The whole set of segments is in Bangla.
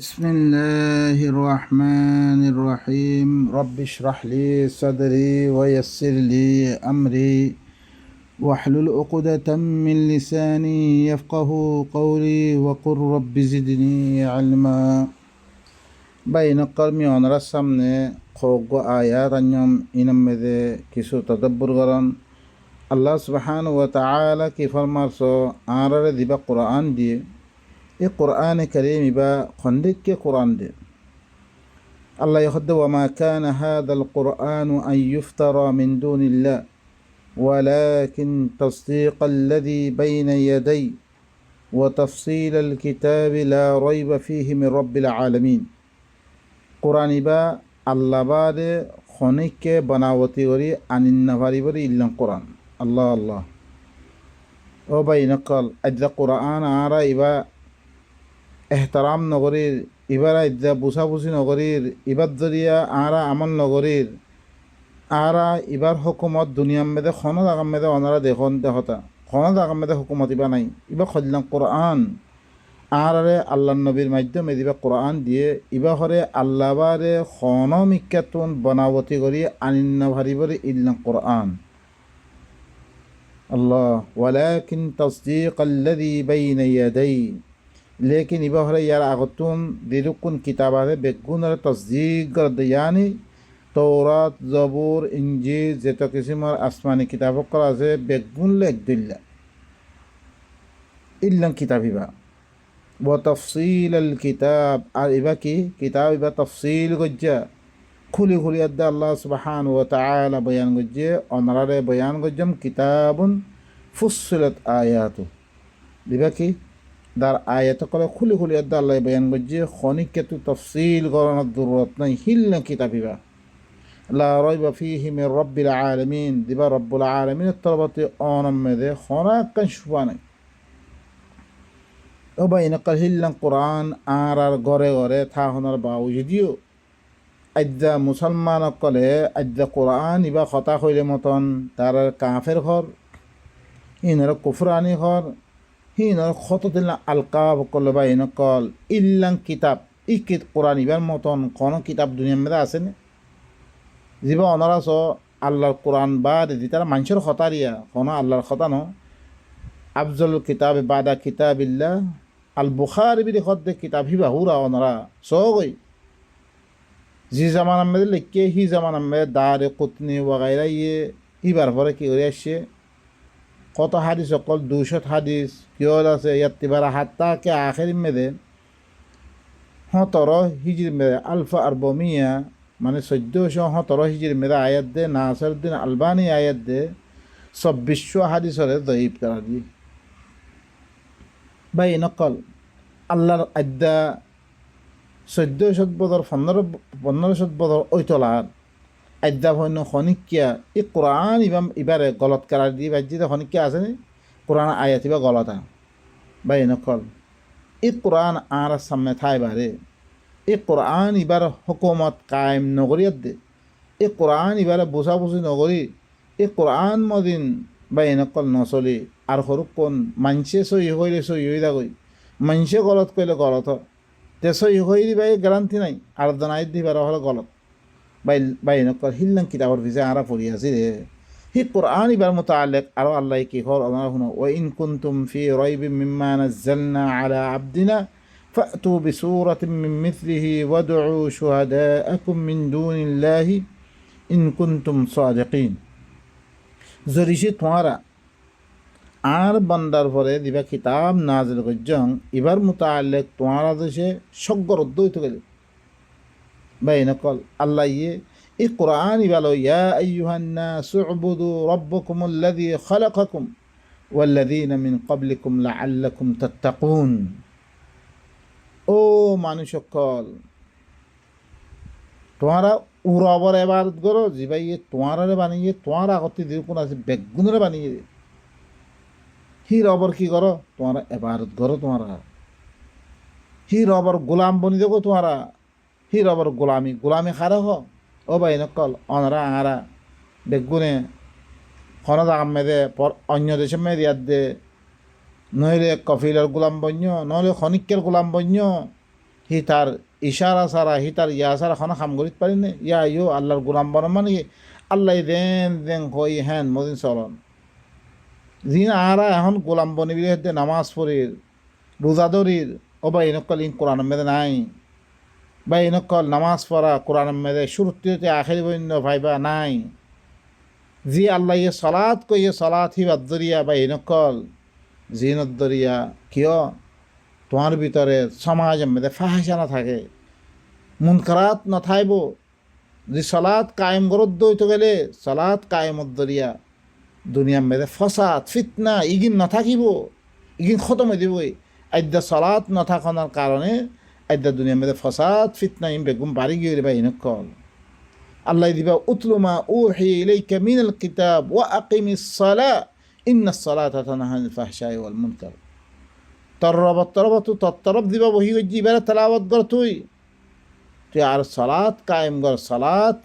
بسم الله الرحمن الرحيم رب اشرح لي صدري ويسر لي أمري واحلل عقدة من لساني يفقه قولي وقل رب زدني علما بين قلمي ونرسمني خوغ آيات اليوم إنمذي كسو تدبر غران الله سبحانه وتعالى كيف المرسو آرر دي بقرآن دي قرآن كريم با خندك قرآن دي الله يخد وما كان هذا القرآن أن يفترى من دون الله ولكن تصديق الذي بين يدي وتفصيل الكتاب لا ريب فيه من رب العالمين قرآن با الله بعد خنك بناوتي وري عن النفاري وري إلا القرآن الله الله وبين قال أجل قرآن آرى إبا এহতারাম নগরীর এবার ইদা বুঝাবুঝি নগরীর ইবার জরিয়া আরা আমল নগরীর আরা ইবার হুকুমত দুনিয়ার মেদে খনদ আগাম মেদে অনারা দেখন দেহতা খনদ আগাম মেদে হুকুমত ইবা নাই ইবা খল্লাম কোরআন আরে আল্লাহ নবীর মাধ্যমে দিবা কোরআন দিয়ে ইবা হরে আল্লাহবারে খন মিক্কাতুন বনাবতী করি আনিন্ন ভারিবরে ইল্লাম কোরআন আল্লাহ ওয়ালাকিন তাসদীক আল্লাযী বাইনা ইয়াদাই लेकिन इबा हरे यार आगतुन दिरुकुन किताबारे बेगुनर तस्दीक कर यानी तौरात जबूर इंजील जेतो किसिमर आसमानी किताबों करा से बेगुन लेक दिल्ला इल्लन किताबिबा व तफसील अल किताब और इबा की किताब इबा तफसील गज्जा खुली खुली अद्दा अल्लाह सुब्हानहु व तआला बयान गज्जे अनरारे बयान गज्जम किताबुन फुस्सिलत आयातु इबा की दार आयत करे खुली खुली अद्दा अल्लाह बयान गज्जे खनिक के तु तफसील गरना जरूरत नहीं हिलना किताबिबा ला रैब फीहि मिन रब्बिल आलमीन दिबा रब्बुल आलमीन तरबते ओनम में दे खना कन शुबाने ओ bayna qal hillan qur'an arar gore gore tha honar baawujudiyo adda musalman qale adda qur'an iba khata khoyle moton tarar kafir khor inar kufrani khor হিনার খতদিন আলকাব করলে বা এনে কল ইল্লাং কিতাব ই কোরআন ইবার মতন কোনো কিতাব দুনিয়ার মধ্যে আছে না যিবা অনারা চ আল্লাহর কোরআন বা দিদি তারা মানুষের খতারিয়া কোনো আল্লাহর খতা ন আফজল কিতাব বাদা কিতাবিল্লাহ আল বুখারি বিদি খদ্দে কিতাব হিবা হুরা অনারা সগই জি জামানার মধ্যে লিখে হি জামানার মধ্যে দারে কুতনি ওয়াগাইরা ইয়ে ইবার পরে কি করে আসছে কত হাদিস অকল 200 হাদিস কিয় আছে ইয়াত তিবারা হাত্তা কে আখির মেদে 17 হিজরি মেদে আলফা আরবমিয়া মানে 1417 হিজরি মেদে আয়াত দে নাসিরউদ্দিন আলবানি আয়াত দে 2600 হাদিসরে দঈফ করা দি বাই নকল আল্লাহর আদ্দা 1400 বছর 1500 বছর ওইতলার আদ্দা হইন খনিকিয়া এই কোরআন ইবারে গলত করার দিয়ে বাজ্যিতে খনিকিয়া আছে নি কোরআন আয়াত ইবা গলতা বাই নকল এই কোরআন আর সামনে থাই বারে এই কোরআন ইবার হুকুমত কায়েম নগরিয়াত দে এই কোরআন ইবারে বুঝাবুঝি নগরি এই কোরআন মদিন বাই নকল নচলি আর সরুকন মানসে সই হইলে সই হই দাগই মানসে গলত কইলে গলত তে সই হই দিবা গ্যারান্টি নাই আর দনাই দিবার হলে গলত বাই নকল হিল্লাং কিতাবর ভিজে আরা পড়ি আছে রে হি কোরআন ইবার মুতাআল্লিক আর আল্লাহ কি খর আল্লাহ হুনো ওয়া ইন কুনতুম ফি রাইবিন মিম্মা নাযালনা আলা আবদিনা ফাতু বিসূরাতিন মিন মিথলিহি ওয়াদউ শুহাদাআকুম মিন দুনিল্লাহি ইন কুনতুম সাদিকিন জরিশি তোমারা আর বান্দার পরে দিবা কিতাব নাজিল গজ্জং ইবার মুতাআল্লিক তোমারা দেশে সগ্গর দইতে গেল বাই নকল আল্লাহ ইয়ে এই কোরআন ইবালো ইয়া আইয়ুহান নাসু উবুদু রাব্বাকুমুল্লাযী খালাকাকুম ওয়াল্লাযীনা মিন ক্বাবলিকুম লাআল্লাকুম তাত্তাকুন ও মানুষ সকল তোমারা উরবর ইবাদত করো জিবাই তোমারে বানিয়ে তোমার আগতে দিয়ে কোন আছে বেগুনরে বানিয়ে হি রবর কি করো তোমারা ইবাদত করো তোমারা হি রবর গোলাম বনি দেখো তোমারা হি রবর গোলামি খারে হ ও বাই নকল অনরা আরা বেগুনে খনদ আমেদে পর অন্য দেশে মেদিয়াত দে নইলে কফিলের গোলাম বন্য নইলে খনিকের গোলাম বন্য হি তার ইশারা ছাড়া হি তার ইয়া ছাড়া কোনো কাম করিতে পারি না। ইয়া ইয়ো আল্লাহর গোলাম বন মানে কি আল্লাহ দেন দেন কই হ্যান মদিন চলন যিন আরা এখন গোলাম বনি বিলে নামাজ পড়ির রোজা ধরির ও বা এনেকল ইন কোরআন মেদে নাই বা এনেকল নামাজ পড়া কোরআন মেদে শুরুতে আখের বন্য ভাইবা নাই জি আল্লাহ ইয়ে সলাৎ কইয়ে সলাৎ হিবাদ দরিয়া বা এনেকল জিনত দরিয়া কিয় তোমার ভিতরে সমাজ মেদে ফাহাসা না থাকে মুনকারাত না থাইব যে সলাৎ কায়েম গরত দইতে গেলে সলাৎ কায়েমত দরিয়া দুনিয়ার মেদে ফসাদ ফিতনা ইগিন না থাকিব ইগিন খতম হয়ে দিবই আদ্যা সলাৎ না থাকানোর কারণে আদ্যা দুনিয়ার মেদে ফসাদ ফিতনা ইম বেগুম বাড়ি গিয়ে বা ইনকল আল্লাহ দিবা উতলুমা উহি ইলাইকা মিনাল কিতাব ওয়া আকিমিস সালাহ ইন্নাস সালাতা তানহা আনিল ফাহশাই ওয়াল মুনকার তরবত তরব দিবা বহি গজি এবারে তেলাওয়াত কর তুই আর সালাত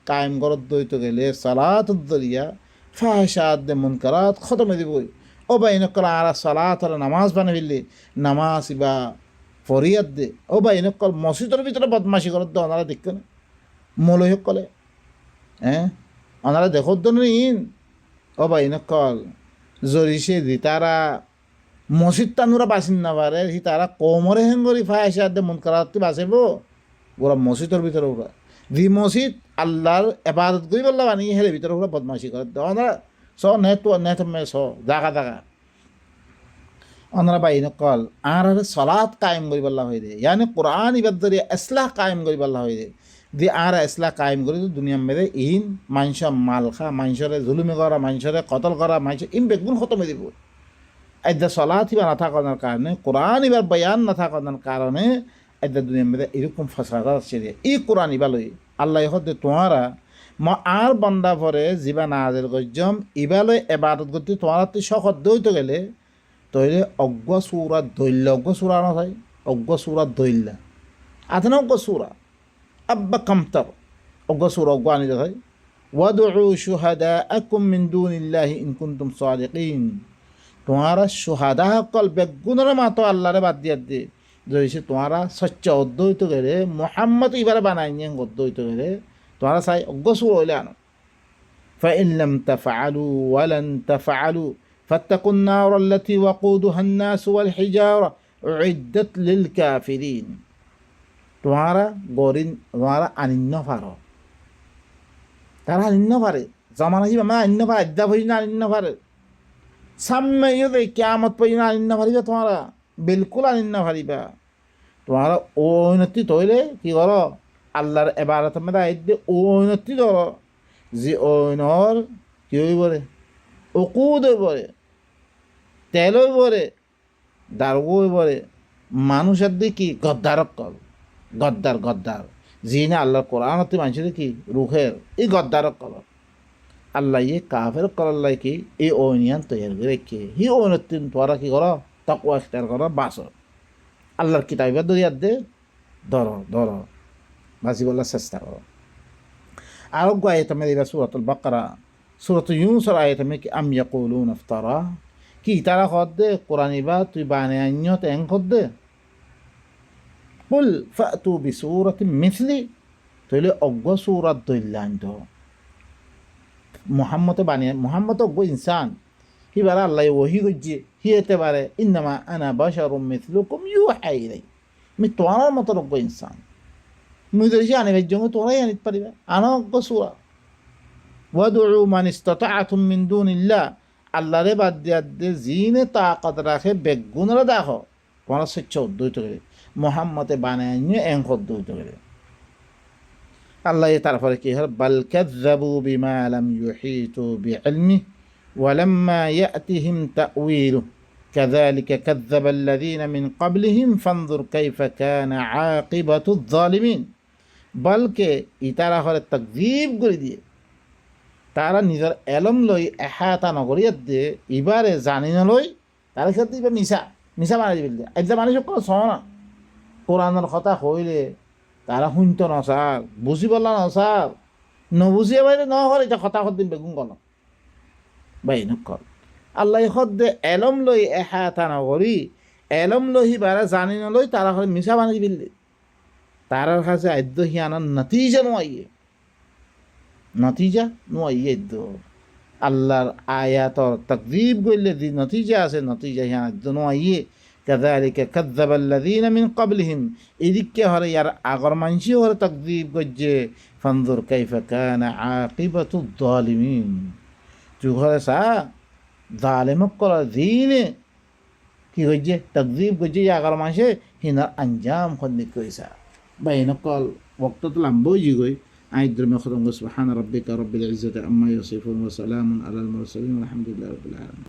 কায়েম গর দইতে গেলে সালাত দরিয়া ফাহশাত দে মুনকারাত খতম দিবই ও বা ইনকল আর সালাত আর নামাজ বানাইলি নামাজ বা ফরিয়াদ দে ও বা ইনকল মসজিদের ভিতরে বদমাশি করত দে ওনারা দেখতে না মৌলই কলে হ্যাঁ ওনারা দেখত দন ইন ও বা ইনকল জরিসে দি তারা মসজিদ তানুরা বাসিন না পারে সি তারা কোমরে হেঙ্গরি ফাহশাত দে মুনকারাত বাঁচিব ওরা মসজিদের ভিতরে ওরা দি মসজিদ আল্লাহর এবাদত করি বললাম বানিয়ে হেরে ভিতরে ওরা বদমাশি করে ওনারা নেট জাগা জাগা ওনারা বাই নকল আর সলাৎ কায়েম করি বললা হয়ে দে ইয়ানি কোরআন ইবাদ দরিয়া ইসলাহ কায়েম করি বললা হয়ে দে দি আর ইসলাহ কায়েম করি তো দুনিয়া মেরে ইন মানুষ মাল খা মানুষরে জুলুমি করা মানুষরে কতল করা মানুষ ইন বেগুন খতমে দিব আদ্যা সলাৎ ইবা না থাকার কারণে কোরআন ইবার বয়ান না থাকার কারণে আদ্যা দুনিয়া মেরে এরকম ফসাদ আছে ই কোরআন ইবালই আল্লাহ হতে তোমারা আর বন্দা পরে জিবা নাজের গজ্জম ইবালয় এবাদত করতে তোমার শখত দইতে গেলে তৈলে অজ্ঞ সুরা দৈল্য অজ্ঞ সুরা না হয় অজ্ঞ সুরা দৈল্য আধন অজ্ঞ সুরা আব্বা কামতার অজ্ঞ সুরা অজ্ঞ আনিতে হয় ওয়াদউ শুহাদাআকুম মিন দুনিল্লাহি ইন কুনতুম সাদিকিন তোমারা শুহাদা সকল বেগুনের মাতো আল্লাহরে বাদ দিয়া দে যদি তোমারা সচ্চ অদ্বৈত গেলে মোহাম্মদ এবারে বানাই নিয়ে অদ্বৈত গেলে তোমারা চাই অজ্ঞ সুরা হইলে আনো ফাইন লাম তাফআলু ওয়া লান তাফআলু فاتقوا النار التي وقودها الناس والحجارة أعدت للكافرين তোমারা গরিন তোমারা আনিন্ন পারো তারা আনিন্ন পারে জামানা কি মানে আনিন্ন পারে আদ্যা পর্যন্ত আনিন্ন পারে সামনে ইয়ে কিয়ামত পর্যন্ত আনিন্ন পারিবা তোমারা বিলকুল আনিন্ন পারিবা তোমারা ঔন্নতি তৈলে কি করো আল্লাহর এবারত মেদা আইদে ঔন্নতি করো যে ঔনর কি হইব রে উকুদ হইব রে তেল হইব রে দারগ হইব রে মানুষের দিয়ে কি গদ্দারক কল গদ্দার যি না আল্লাহর কোরআনতে মানুষের কি রুখের এই গদ্দারক কল আল্লাহ ইয়ে কাফের কল্লাই কি এই ঐনিয়ান তৈরি করে রেখে হি ঐনতি তোরা কি করো তাকওয়া ইখতিয়ার করো বাস আল্লাহর কিতাবের দরিয়ার দে ধর বাঁচি বলার চেষ্টা করো আরোগ্য আয়তমে দিবা সূরাতুল বাকারা সূরাতুল ইউনূসের আয়াতমে কি আম ইয়াকুলুনা ইফতারা কি তারা কদ দে কোরআন ইবা তুই বানে আইনত এং কদ দে কুল ফাতু বিসূরাতিন মিছলি তইলে অজ্ঞ সূরাত দইল্লান তো মুহাম্মদে বানিয়ে মুহাম্মদ অজ্ঞ ইনসান হিবারে আল্লাহ ওহি গজ্জে হিয়েতে পারে ইন্নামা আনা বাশারুম মিছলুকুম ইউহা ইলাই মি তোমার মতো অজ্ঞ ইনসান মুই ধরেছি আনিবার জন্য তোমরাই আনিতে পারিবা আনো অজ্ঞ সূরা ওয়াদউ মান ইসতাতাআতুম মিন দুনিল্লাহ আল্লাহরে বাদ দিয়া দে জিনে তাকাত রাখে বেগুনরা দেখো তোমরা সচ্চ উদ্দৈত করে মুহাম্মদে বানায় নিয়ে এং উদ্দৈত করে আল্লাহ তারপরে কি হয় বাল কাযযাবু বিমা লাম ইউহিতু বিইলমি ওয়ালাম্মা ইয়াতিহিম তা'ওয়িলুহু কাযালিকা কাযযাবা আল্লাযীনা মিন ক্বাবলিহিম ফানজুর কাইফা কানা আকিবাতুয যালিমিন বলকে ইতারা হলে তাকযীব করে দিয়ে তারা নিজের এলম লই এহাতা নগরিয়াত দিয়ে ইবারে জানি নলই তার ক্ষেত্রে এবার মিশা বানাই দিবি একদম মানুষ কোনো ছ না কোরআনের কথা হইলে তারা শুনত নচার বুঝি বললা নচার নবুঝিয়ে বাইরে নহর এটা কথা দিন বেগুন গল বাই নকল আল্লাহ দে এলম লই এহাতা নগরি এলম লই বারে জানি নলই তারা হলে মিশা বানাই দিবি তারার কাছে আদ্য হিয়ানার নতিজা নোয়াইয়ে, নতিজা নোয়াইয়ে আদ্য আল্লাহর আয়াতর তাকযীব করলে যে নতিজা আছে নতিজা হিয়ান আদ্য নোয়াইয়ে। কাযালিকা কাযযাবাল্লাযীনা মিন ক্বাবলিহিম, এদিকে হরে ইয়ার আগর মানসি হরে তাকযীব করছে। ফানজুর কাইফা কানা আকিবাতুয যালিমিন, তুই ঘরে সা জালেমক করা দিনে কি হয়েছে তাকযীব করছে আগর মাসে হিনার আঞ্জাম খন্দিক কইসা বাইনকল ওয়াক্ত তো লম্বই জিগই। আইদ্র মে খতম সুবহান রাব্বিকা রাব্বিল ইজ্জাতি আম্মা ইয়াসিফুন ওয়া সালামুন আলাল মুরসালিন ওয়া আলহামদুলিল্লাহি রাব্বিল আলামিন।